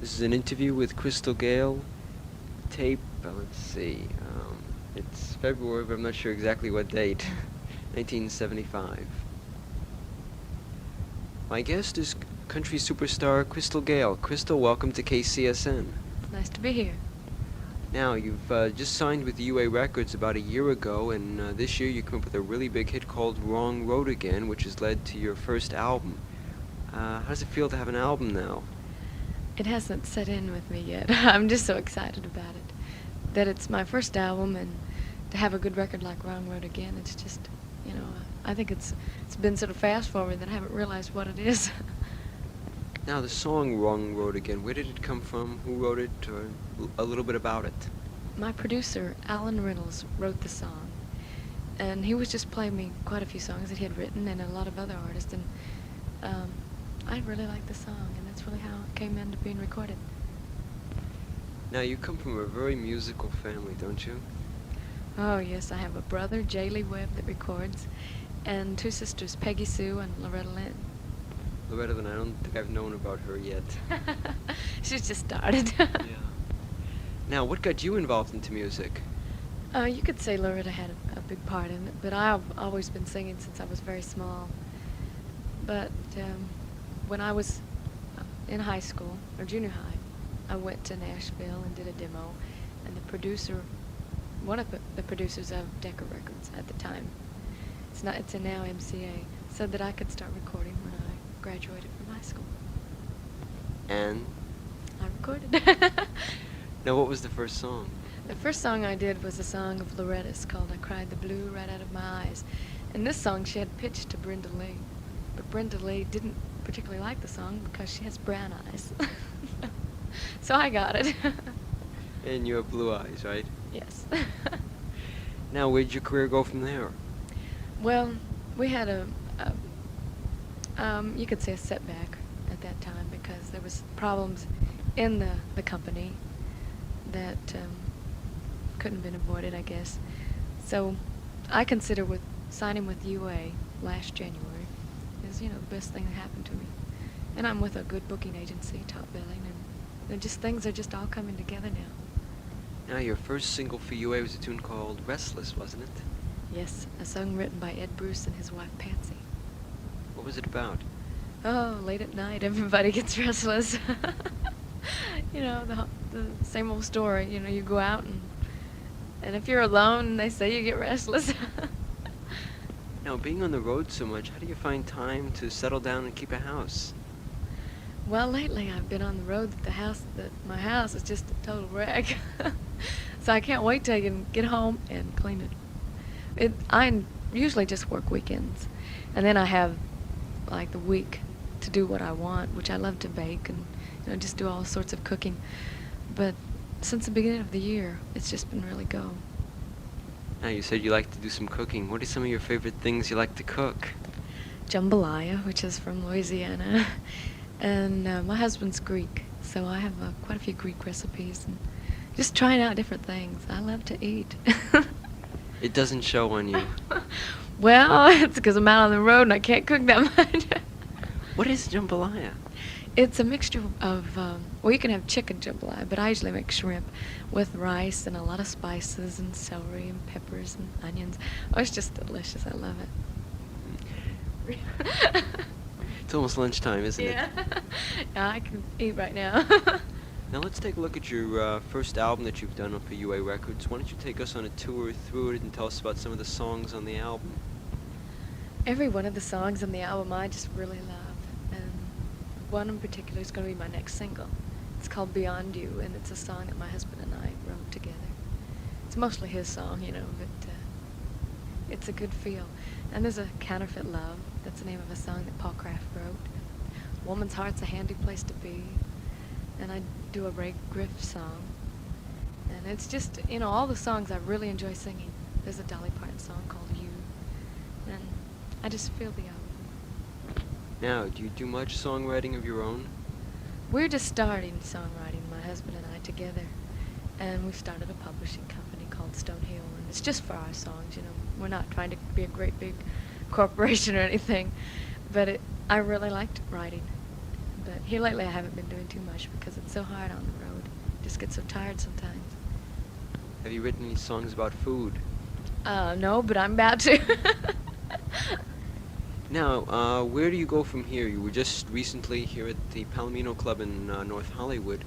This is an interview with Crystal Gayle. Tape, let's see. It's February, but I'm not sure exactly what date. 1975. My guest is country superstar Crystal Gayle. Crystal, welcome to KCSN. It's nice to be here. Now, you've just signed with UA Records about a year ago, and this year you came up with a really big hit called Wrong Road Again, which has led to your first album. How does it feel to have an album now? It hasn't set in with me yet. I'm just so excited about it. That it's my first album, and to have a good record like Wrong Road Again, it's just, I think it's been sort of fast for me that I haven't realized what it is. Now, the song Wrong Road Again, where did it come from? Who wrote it? Or a little bit about it? My producer, Alan Reynolds, wrote the song. And he was just playing me quite a few songs that he had written and a lot of other artists. And I really liked the song, and that's really how it came into being recorded. Now, you come from a very musical family, don't you? Oh, yes, I have a brother, Gayle Webb, that records, and two sisters, Peggy Sue and Loretta Lynn. Loretta Lynn, I don't think I've known about her yet. She's just started. Yeah. Now, what got you involved into music? You could say Loretta had a big part in it, but I've always been singing since I was very small. But when I was in high school, or junior high, I went to Nashville and did a demo, and the producer, one of the producers of Decca Records at the time, it's now MCA, said that I could start recording when I graduated from high school. And? I recorded. Now, what was the first song? The first song I did was a song of Loretta's called I Cried the Blue Right Out of My Eyes. And this song she had pitched to Brenda Lee. But Brenda Lee didn't particularly like the song because she has brown eyes. So I got it. And you have blue eyes, right? Yes. Now, where'd your career go from there? Well, we had you could say a setback at that time because there was problems in the company that couldn't have been avoided, I guess. So I consider signing with UA last January is, the best thing that happened to me. And I'm with a good booking agency, top billing, and things are just all coming together now. Now, your first single for UA was a tune called Restless, wasn't it? Yes, a song written by Ed Bruce and his wife Patsy. What was it about? Oh, late at night, everybody gets restless. The same old story. You go out and if you're alone, they say you get restless. Now, being on the road so much, how do you find time to settle down and keep a house? Well, lately I've been on the road my house is just a total wreck. So I can't wait till I can get home and clean it. I usually just work weekends, and then I have like the week to do what I want, which I love to bake and just do all sorts of cooking. But since the beginning of the year, it's just been really go. Now, you said you like to do some cooking. What are some of your favorite things you like to cook? Jambalaya, which is from Louisiana, and my husband's Greek, so I have quite a few Greek recipes and just trying out different things. I love to eat. It doesn't show on you. Well, it's because I'm out on the road and I can't cook that much. What is jambalaya? It's a mixture of, you can have chicken jambalaya, but I usually make shrimp with rice and a lot of spices and celery and peppers and onions. Oh, it's just delicious. I love it. It's almost lunchtime, isn't it? Yeah. Yeah, I can eat right now. Now, let's take a look at your first album that you've done for UA Records. Why don't you take us on a tour through it and tell us about some of the songs on the album? Every one of the songs on the album I just really love. And one in particular is going to be my next single. It's called Beyond You, and it's a song that my husband and I wrote together. It's mostly his song, but it's a good feel. And there's a Counterfeit Love. That's the name of a song that Paul Kraft wrote. Woman's Heart's a Handy Place to Be. And I do a Ray Griff song. And it's just, all the songs I really enjoy singing. There's a Dolly Parton song called You. And I just feel the album. Now, do you do much songwriting of your own? We're just starting songwriting, my husband and I together. And we've started a publishing company called Stonehill. And it's just for our songs, We're not trying to be a great big corporation or anything. But I really liked writing. But here lately I haven't been doing too much because it's so hard on the road. Just get so tired sometimes. Have you written any songs about food? No, but I'm about to. Now, where do you go from here? You were just recently here at the Palomino Club in North Hollywood.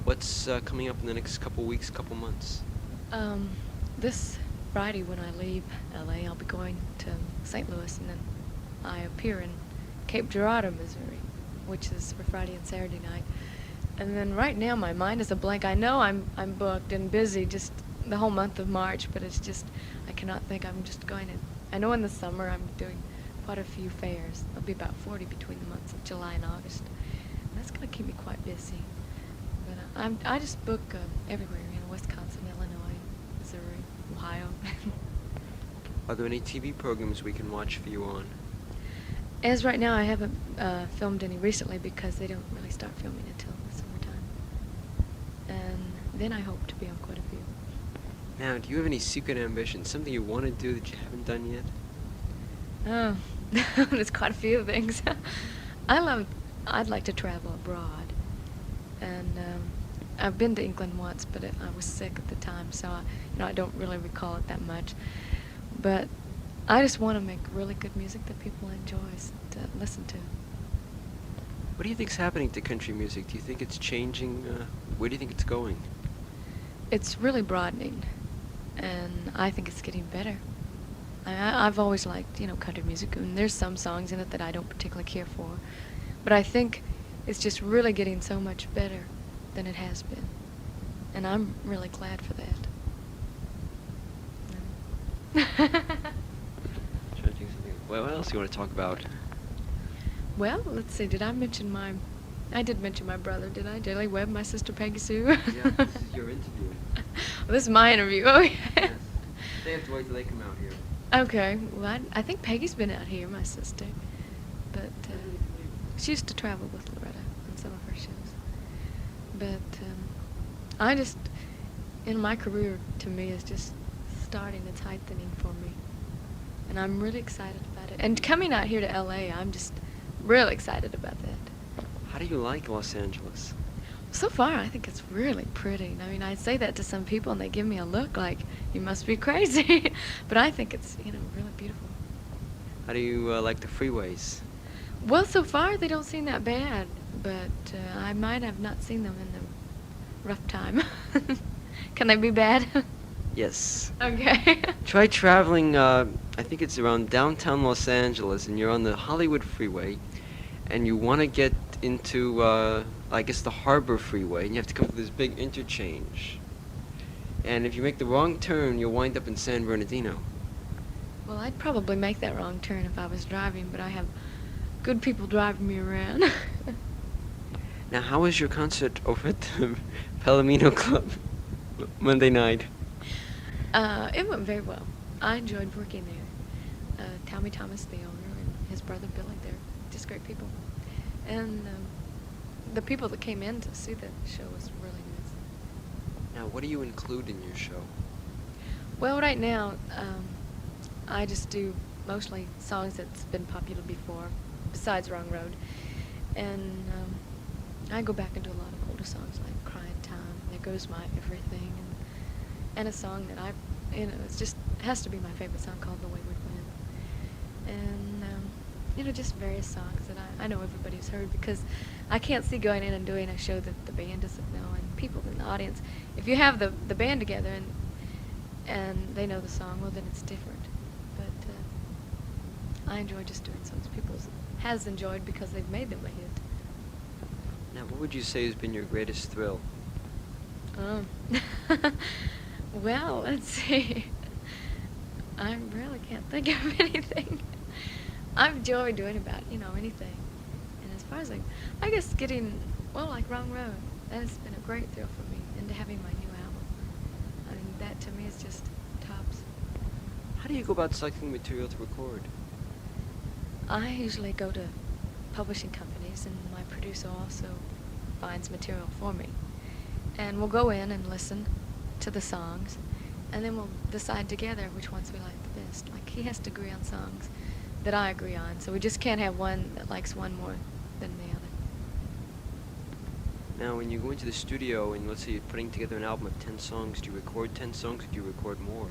What's coming up in the next couple weeks, couple months? Um, this Friday when I leave LA, I'll be going to St. Louis, and then I appear in Cape Girardeau, Missouri, which is for Friday and Saturday night. And then right now my mind is a blank. I know I'm booked and busy just the whole month of March, but it's just I cannot think. I'm just going to. I know in the summer I'm doing quite a few fairs. There'll be about 40 between the months of July and August. And that's going to keep me quite busy. But I just book everywhere, Wisconsin, Illinois, Missouri, Ohio. Are there any TV programs we can watch for you on? As right now, I haven't filmed any recently because they don't really start filming until the summertime. And then I hope to be on quite a few. Now, do you have any secret ambitions, something you want to do that you haven't done yet? Oh, there's quite a few things. I'd like to travel abroad. And I've been to England once, but I was sick at the time, so I don't really recall it that much. But I just want to make really good music that people enjoy to listen to. What do you think's happening to country music? Do you think it's changing? Where do you think it's going? It's really broadening, and I think it's getting better. I've always liked, country music, and there's some songs in it that I don't particularly care for. But I think it's just really getting so much better than it has been. And I'm really glad for that. Trying to think something. Well, what else do you want to talk about? Well, let's see, I did mention my brother, did I? Gayle Webb, my sister Peggy Sue. Yeah, this is your interview. Well, this is my interview. Oh, yeah. Yes. They have to wait till they come out here. Okay, well, I think Peggy's been out here, my sister. But she used to travel with Loretta on some of her shows. But I just, my career, to me, is just starting. It's heightening for me. And I'm really excited about it. And coming out here to LA, I'm just really excited about that. How do you like Los Angeles? So far, I think it's really pretty. I mean, I say that to some people, and they give me a look like, you must be crazy. But I think it's, really beautiful. How do you like the freeways? Well, so far, they don't seem that bad. But I might have not seen them in the rough time. Can they be bad? Yes. Okay. Try traveling, I think it's around downtown Los Angeles, and you're on the Hollywood freeway, and you want to get into, I guess, the Harbor Freeway, and you have to come to this big interchange. And if you make the wrong turn, you'll wind up in San Bernardino. Well, I'd probably make that wrong turn if I was driving, but I have good people driving me around. Now, how was your concert over at the Palomino Club Monday night? It went very well. I enjoyed working there. Tommy Thomas, the owner, and his brother Billy, they're just great people. And the people that came in to see the show was really nice. Now, what do you include in your show? Well, right now, I just do mostly songs that's been popular before, besides Wrong Road. And I go back and do a lot of older songs like Crying Time, There Goes My Everything, and a song that it's just has to be my favorite song called The Wayward Wind. And, just various songs that I know everybody's heard, because I can't see going in and doing a show that the band doesn't know, and people in the audience. If you have the band together and they know the song, well, then it's different. But I enjoy just doing songs people has enjoyed because they've made them a hit. Now, what would you say has been your greatest thrill? Oh. Well, let's see. I really can't think of anything. I've enjoyed doing about, anything. And as far as I guess getting, like Wrong Road, that has been a great thrill for me, and to having my new album. I mean, that to me is just tops. How do you go about selecting material to record? I usually go to publishing companies, and my producer also finds material for me. And we'll go in and listen to the songs, and then we'll decide together which ones we like the best. Like, he has to agree on songs that I agree on, so we just can't have one that likes one more than the other. Now, when you go into the studio and let's say you're putting together an album of 10 songs, do you record 10 songs or do you record more?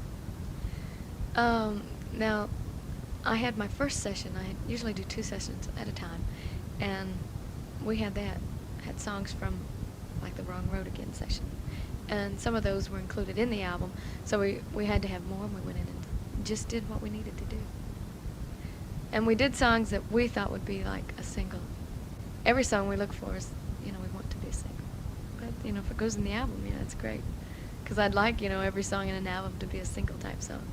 Now, I had my first session. I usually do 2 sessions at a time, and we had songs from like the Wrong Road Again session, and some of those were included in the album. So we had to have more, and we went in and just did what we needed to do. And we did songs that we thought would be like a single. Every song we look for is, we want to be a single. But, if it goes in the album, it's great. Because I'd like, every song in an album to be a single type song.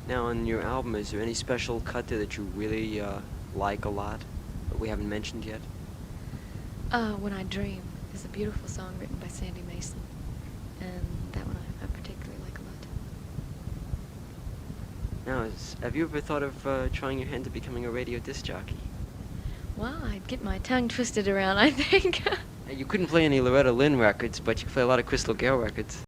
Now, on your album, is there any special cut there that you really like a lot that we haven't mentioned yet? When I Dream is a beautiful song written by Sandy Mason. And that one I particularly like a lot. Now, have you ever thought of trying your hand at becoming a radio disc jockey? Well, I'd get my tongue twisted around, I think. You couldn't play any Loretta Lynn records, but you could play a lot of Crystal Gayle records.